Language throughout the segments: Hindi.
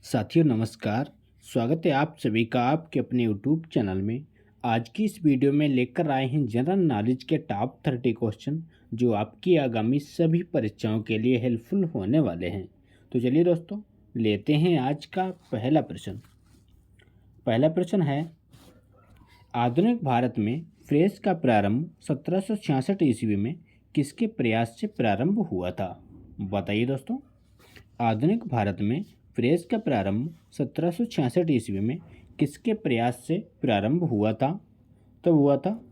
साथियों नमस्कार। स्वागत है आप सभी का आपके अपने यूट्यूब चैनल में। आज की इस वीडियो में लेकर आए हैं जनरल नॉलेज के टॉप 30 क्वेश्चन जो आपकी आगामी सभी परीक्षाओं के लिए हेल्पफुल होने वाले हैं। तो चलिए दोस्तों लेते हैं आज का पहला प्रश्न। पहला प्रश्न है, आधुनिक भारत में प्रेस का प्रारंभ 1766 ईस्वी में किसके प्रयास से प्रारंभ हुआ था? बताइए दोस्तों। आधुनिक भारत में प्रेस का प्रारंभ 1766 ईस्वी में किसके प्रयास से प्रारंभ हुआ था? तो हुआ था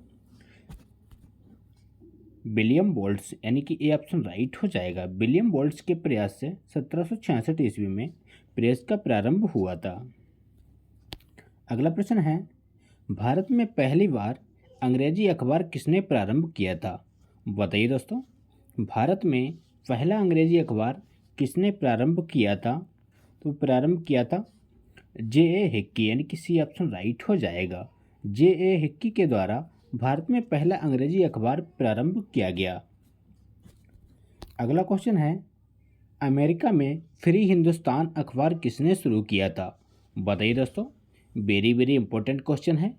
विलियम बोल्ट्स, यानी कि ये ऑप्शन राइट हो जाएगा। विलियम बोल्ट्स के प्रयास से 1766 ईस्वी में प्रेस का प्रारंभ हुआ था। अगला प्रश्न है, भारत में पहली बार अंग्रेजी अखबार किसने प्रारंभ किया था? बताइए दोस्तों। भारत में पहला अंग्रेजी अखबार किसने प्रारंभ किया था? तो प्रारंभ किया था J.A. हिक्की, यानी कि सी ऑप्शन राइट हो जाएगा। J.A. हिक्की के द्वारा भारत में पहला अंग्रेजी अखबार प्रारंभ किया गया। अगला क्वेश्चन है, अमेरिका में फ्री हिंदुस्तान अखबार किसने शुरू किया था? बताइए दोस्तों। वेरी वेरी इंपॉर्टेंट क्वेश्चन है।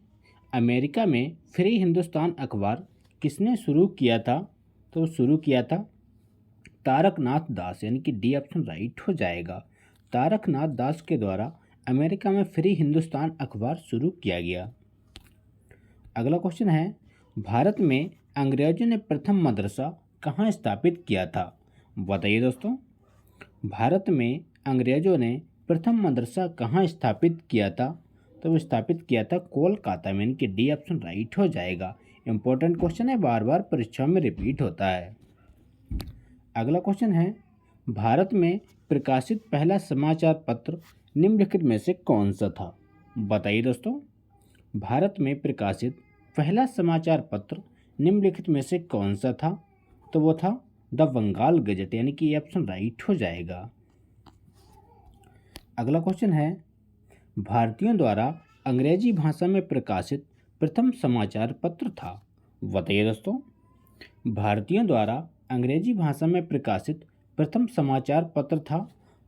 अमेरिका में फ्री हिंदुस्तान अखबार किसने शुरू किया था? तो शुरू किया था तारकनाथ दास, यानी कि डी ऑप्शन राइट हो जाएगा। तारकनाथ दास के द्वारा अमेरिका में फ्री हिंदुस्तान अखबार शुरू किया गया। अगला क्वेश्चन है, भारत में अंग्रेजों ने प्रथम मदरसा कहाँ स्थापित किया था? बताइए दोस्तों। भारत में अंग्रेजों ने प्रथम मदरसा कहाँ स्थापित किया था? तो वो स्थापित किया था कोलकाता में, यानी कि डी ऑप्शन राइट हो जाएगा। इंपॉर्टेंट क्वेश्चन है, बार बार परीक्षाओं में रिपीट होता है। अगला क्वेश्चन है, भारत में प्रकाशित पहला समाचार पत्र निम्नलिखित में से कौन सा था? बताइए दोस्तों। भारत में प्रकाशित पहला समाचार पत्र निम्नलिखित में से कौन सा था? तो वो था द बंगाल गजट, यानी कि ये ऑप्शन राइट हो जाएगा। अगला क्वेश्चन है, भारतीयों द्वारा अंग्रेजी भाषा में प्रकाशित प्रथम समाचार पत्र था? बताइए दोस्तों। भारतीयों द्वारा अंग्रेजी भाषा में प्रकाशित प्रथम समाचार पत्र था,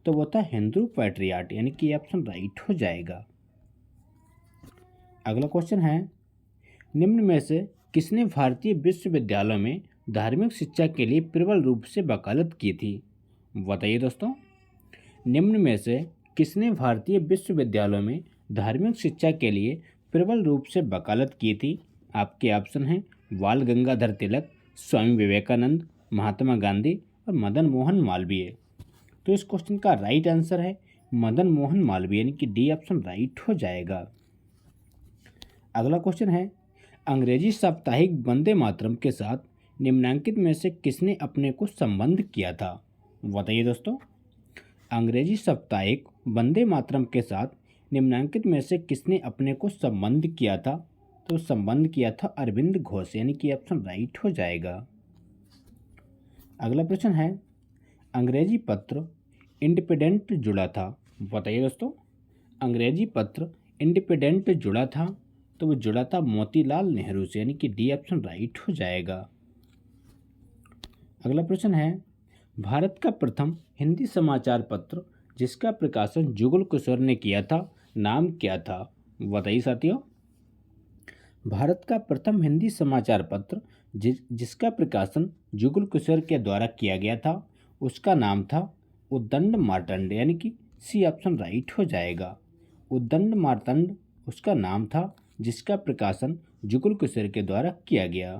तो वो था हिंदू पैट्रियाट, यानी कि ये ऑप्शन राइट हो जाएगा। अगला क्वेश्चन है, निम्न में से किसने भारतीय विश्वविद्यालयों में धार्मिक शिक्षा के लिए प्रबल रूप से वकालत की थी? बताइए दोस्तों। निम्न में से किसने भारतीय विश्वविद्यालयों में धार्मिक शिक्षा के लिए प्रबल रूप से वकालत की थी? आपके ऑप्शन हैं बाल गंगाधर तिलक, स्वामी विवेकानंद, महात्मा गांधी और मदन मोहन मालवीय। तो इस क्वेश्चन का राइट आंसर है मदन मोहन मालवीय, यानी कि डी ऑप्शन राइट हो जाएगा। अगला क्वेश्चन है, अंग्रेजी साप्ताहिक वंदे मातरम के साथ निम्नलिखित में से किसने अपने को संबंध किया था? बताइए दोस्तों। अंग्रेजी साप्ताहिक वंदे मातरम के साथ निम्नलिखित में से किसने अपने को संबंध किया था? तो संबंध किया था अरविंद घोष, यानी कि ऑप्शन राइट हो जाएगा। अगला प्रश्न है, अंग्रेजी पत्र इंडिपेंडेंट जुड़ा था? बताइए दोस्तों। अंग्रेजी पत्र इंडिपेंडेंट जुड़ा था, तो वो जुड़ा था मोतीलाल नेहरू से, यानी कि डी ऑप्शन राइट हो जाएगा। अगला प्रश्न है, भारत का प्रथम हिंदी समाचार पत्र जिसका प्रकाशन जुगल किशोर ने किया था, नाम क्या था? बताइए साथियों। भारत का प्रथम हिंदी समाचार पत्र जिसका प्रकाशन जुगल किशोर के द्वारा किया गया था, उसका नाम था उद्दंड मार्तंड, यानी कि सी ऑप्शन राइट हो जाएगा। उद्दंड मार्तंड उसका नाम था जिसका प्रकाशन जुगल किशोर के द्वारा किया गया।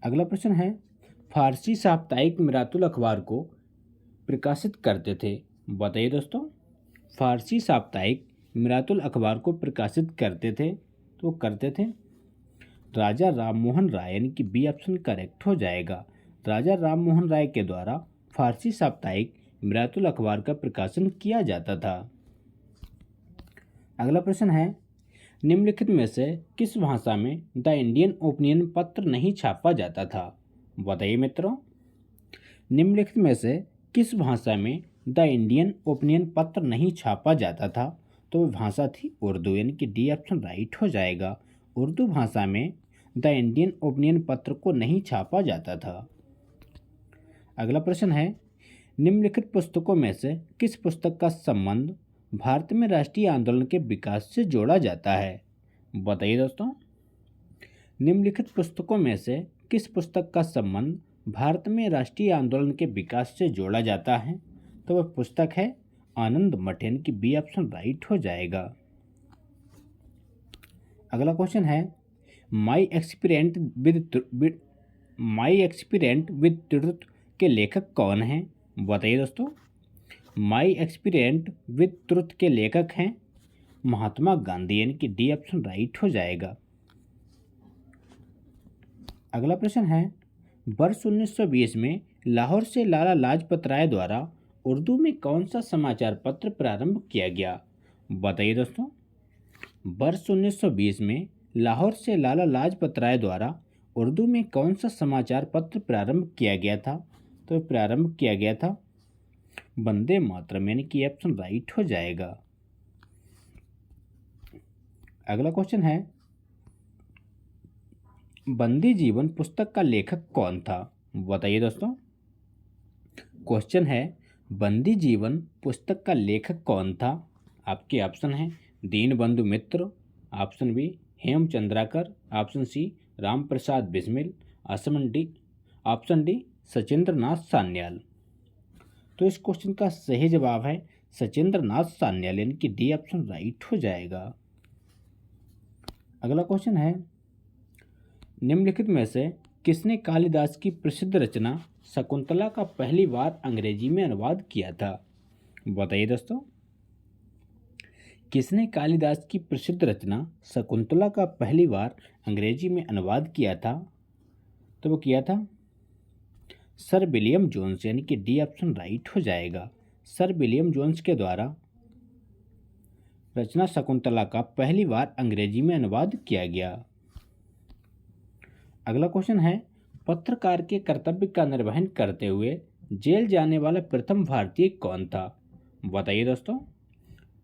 अगला प्रश्न है, फारसी साप्ताहिक मिरातुल अखबार को प्रकाशित करते थे? बताइए दोस्तों। फारसी साप्ताहिक मिरातुल अखबार को प्रकाशित करते थे, तो करते थे राजा राम मोहन राय, यानी कि बी ऑप्शन करेक्ट हो जाएगा। राजा राम मोहन राय के द्वारा फारसी साप्ताहिक मिरातुल अखबार का प्रकाशन किया जाता था। अगला प्रश्न है, निम्नलिखित में से किस भाषा में द इंडियन ओपिनियन पत्र नहीं छापा जाता था? बताइए मित्रों। निम्नलिखित में से किस भाषा में द इंडियन ओपिनियन पत्र नहीं छापा जाता था? तो वह भाषा थी उर्दू, यानी कि डी ऑप्शन राइट हो जाएगा। उर्दू भाषा में द इंडियन ओपिनियन पत्र को नहीं छापा जाता था। अगला प्रश्न है, निम्नलिखित पुस्तकों में से किस पुस्तक का संबंध भारत में राष्ट्रीय आंदोलन के विकास से जोड़ा जाता है? बताइए दोस्तों। निम्नलिखित पुस्तकों में से किस पुस्तक का संबंध भारत में राष्ट्रीय आंदोलन के विकास से जोड़ा जाता है? तो वह पुस्तक है आनंद मठ, यानी कि बी ऑप्शन राइट हो जाएगा। अगला क्वेश्चन है माई एक्सपीरियंट विद ट्रुथ के लेखक कौन हैं? बताइए दोस्तों। माई एक्सपीरियंट विद ट्रुथ के लेखक हैं महात्मा गांधी, यानी कि डी ऑप्शन राइट हो जाएगा। अगला प्रश्न है वर्ष 1920 में लाहौर से लाला लाजपत राय द्वारा उर्दू में कौन सा समाचार पत्र प्रारंभ किया गया? बताइए दोस्तों। वर्ष 1920 में लाहौर से लाला लाजपत राय द्वारा उर्दू में कौन सा समाचार पत्र प्रारंभ किया गया था? तो प्रारंभ किया गया था वंदे मातरम, यानी कि ऑप्शन राइट हो जाएगा। अगला क्वेश्चन है बंदी जीवन पुस्तक का लेखक कौन था? बताइए दोस्तों। क्वेश्चन है बंदी जीवन पुस्तक का लेखक कौन था? आपके ऑप्शन है Dinabandhu Mitra, option B Hemchandrakar, option C Ram Prasad Bismil, option D Sachindra Nath Sanyal. तो इस क्वेश्चन का सही जवाब है सचिंद्र नाथ सान्याल, यानी कि डी ऑप्शन राइट हो जाएगा। अगला क्वेश्चन है निम्नलिखित में से किसने कालिदास की प्रसिद्ध रचना शकुंतला का पहली बार अंग्रेजी में अनुवाद किया था? बताइए दोस्तों। किसने कालिदास की प्रसिद्ध रचना शकुंतला का पहली बार अंग्रेजी में अनुवाद किया था? तो वो किया था सर विलियम जोन्स, यानी कि डी ऑप्शन राइट हो जाएगा। सर विलियम जोन्स के द्वारा रचना शकुंतला का पहली बार अंग्रेजी में अनुवाद किया गया। अगला क्वेश्चन है पत्रकार के कर्तव्य का निर्वहन करते हुए जेल जाने वाला प्रथम भारतीय कौन था? बताइए दोस्तों।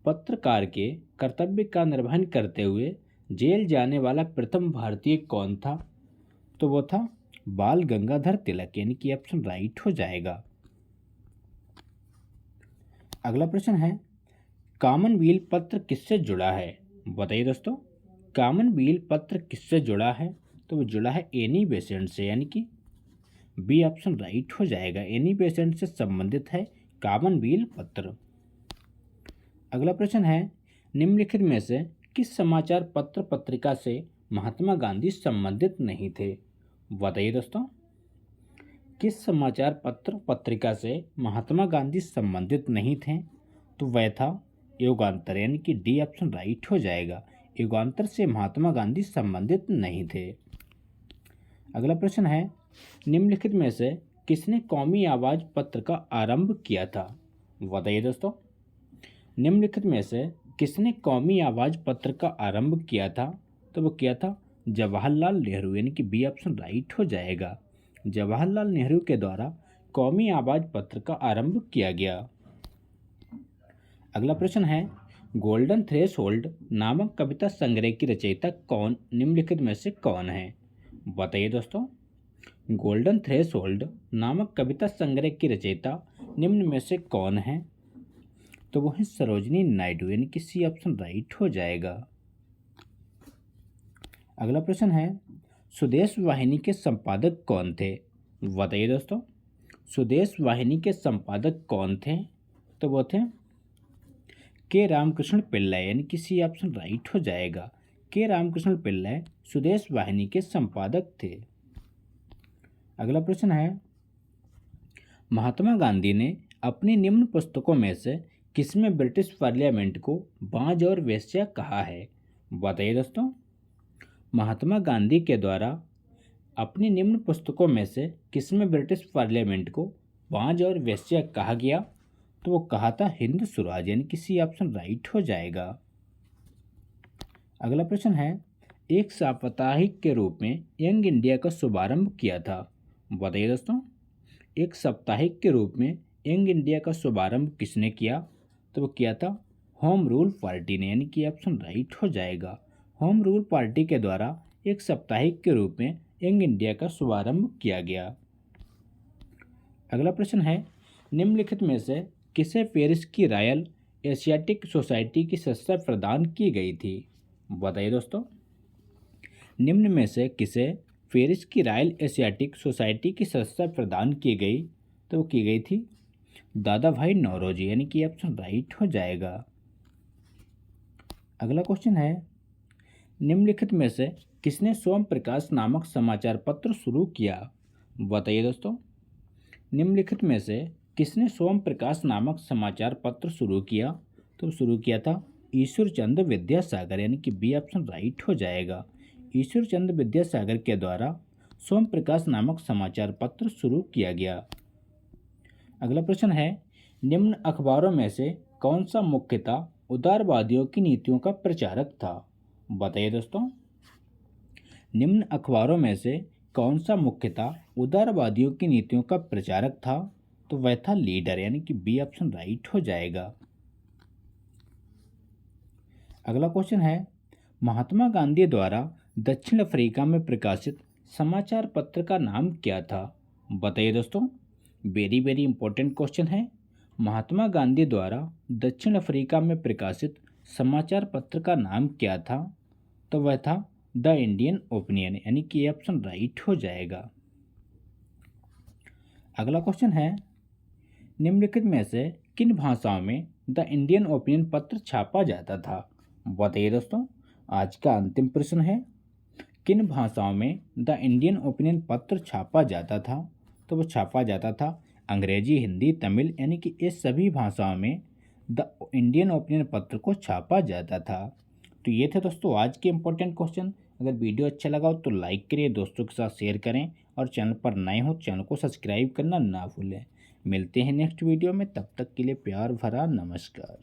पत्रकार के कर्तव्य का निर्वहन करते हुए जेल जाने वाला प्रथम भारतीय कौन था? तो वो था बाल गंगाधर तिलक, यानी कि ऑप्शन राइट हो जाएगा। अगला प्रश्न है कॉमनवेल्थ पत्र किससे जुड़ा है? बताइए दोस्तों। कॉमनवेल्थ पत्र किससे जुड़ा है? तो वो जुड़ा है एनी बेसेंट से, यानी कि बी ऑप्शन राइट हो जाएगा। एनी बेसेंट से संबंधित है कॉमनवेल्थ पत्र। अगला प्रश्न है निम्नलिखित में से किस समाचार पत्र पत्रिका से महात्मा गांधी संबंधित नहीं थे? बताइए दोस्तों। किस समाचार पत्र पत्रिका से महात्मा गांधी संबंधित नहीं थे? तो वह था युगांतर, यानी कि डी ऑप्शन राइट हो जाएगा। युगांतर से महात्मा गांधी संबंधित नहीं थे। अगला प्रश्न है निम्नलिखित में से किसने कौमी आवाज़ पत्र का आरंभ किया था? बताइए दोस्तों। निम्नलिखित में से किसने कौमी आवाज़ पत्र का आरंभ किया था? तो वो किया था जवाहरलाल नेहरू, यानी कि बी ऑप्शन राइट हो जाएगा। जवाहरलाल नेहरू के द्वारा कौमी आवाज़ पत्र का आरंभ किया गया। अगला प्रश्न है गोल्डन थ्रेशोल्ड नामक कविता संग्रह की रचयिता कौन निम्नलिखित में से कौन है? बताइए दोस्तों। गोल्डन थ्रेशोल्ड नामक कविता संग्रह की रचयिता निम्न में से कौन है? तो वो है सरोजिनी नायडू, यानी कि सी ऑप्शन राइट हो जाएगा। अगला प्रश्न है स्वदेश वाहिनी के संपादक कौन थे? बताइए दोस्तों। स्वदेश वाहिनी के संपादक कौन थे? तो वो थे के रामकृष्ण पिल्लई, यानी कि सी ऑप्शन राइट हो जाएगा। के रामकृष्ण पिल्लई स्वदेश वाहिनी के संपादक थे। अगला प्रश्न है महात्मा गांधी ने अपनी निम्न पुस्तकों में से किसमें ब्रिटिश पार्लियामेंट को बांझ और वेश्या कहा है? बताइए दोस्तों। महात्मा गांधी के द्वारा अपनी निम्न पुस्तकों में से किसमें ब्रिटिश पार्लियामेंट को बांझ और वेश्या कहा गया? तो वो कहा था हिंद स्वराज, यानी कि सी ऑप्शन राइट हो जाएगा। अगला प्रश्न है एक साप्ताहिक के रूप में यंग इंडिया का शुभारंभ किया था। बताइए दोस्तों। एक साप्ताहिक के रूप में यंग इंडिया का शुभारंभ किसने किया? तो वो किया था होम रूल पार्टी ने, यानी कि ऑप्शन राइट हो जाएगा। होम रूल पार्टी के द्वारा एक साप्ताहिक के रूप में यंग इंडिया का शुभारंभ किया गया। अगला प्रश्न है निम्नलिखित में से किसे पेरिस की रॉयल एशियाटिक सोसाइटी की सदस्यता प्रदान की गई थी? बताइए दोस्तों। निम्न में से किसे पेरिस की रॉयल एशियाटिक सोसाइटी की सदस्यता प्रदान की गई? तो वो की गई थी दादा भाई नौरोजी, यानी कि ऑप्शन राइट हो जाएगा। अगला क्वेश्चन है, निम्नलिखित में से किसने सोम प्रकाश नामक समाचार पत्र शुरू किया? बताइए दोस्तों। निम्नलिखित में से किसने सोम प्रकाश नामक समाचार पत्र शुरू किया? तो शुरू किया था ईश्वर चंद्र विद्यासागर, यानी कि बी ऑप्शन राइट हो जाएगा। ईश्वर चंद्र विद्यासागर के द्वारा सोम प्रकाश नामक समाचार पत्र शुरू किया गया। अगला प्रश्न है, निम्न अखबारों में से कौन सा मुख्यतः उदारवादियों की नीतियों का प्रचारक था? बताइए दोस्तों। निम्न अखबारों में से कौन सा मुख्यतः उदारवादियों की नीतियों का प्रचारक था? तो वह था लीडर, यानी कि बी ऑप्शन राइट हो जाएगा। अगला क्वेश्चन है, महात्मा गांधी द्वारा दक्षिण अफ्रीका में प्रकाशित समाचार पत्र का नाम क्या था? बताइए दोस्तों। वेरी वेरी इंपॉर्टेंट क्वेश्चन है। महात्मा गांधी द्वारा दक्षिण अफ्रीका में प्रकाशित समाचार पत्र का नाम क्या था? तो वह था द इंडियन ओपिनियन, यानी कि ऑप्शन राइट हो जाएगा। अगला क्वेश्चन है, निम्नलिखित में से किन भाषाओं में द इंडियन ओपिनियन पत्र छापा जाता था? बताइए दोस्तों। आज का अंतिम प्रश्न है, किन भाषाओं में द इंडियन ओपिनियन पत्र छापा जाता था? तो वो छापा जाता था अंग्रेजी, हिंदी, तमिल, यानी कि ये सभी भाषाओं में द इंडियन ओपिनियन पत्र को छापा जाता था। तो ये थे दोस्तों आज के इंपॉर्टेंट क्वेश्चन। अगर वीडियो अच्छा लगा हो तो लाइक करिए, दोस्तों के साथ शेयर करें और चैनल पर नए हो चैनल को सब्सक्राइब करना ना भूलें। मिलते हैं नेक्स्ट वीडियो में, तब तक के लिए प्यार भरा नमस्कार।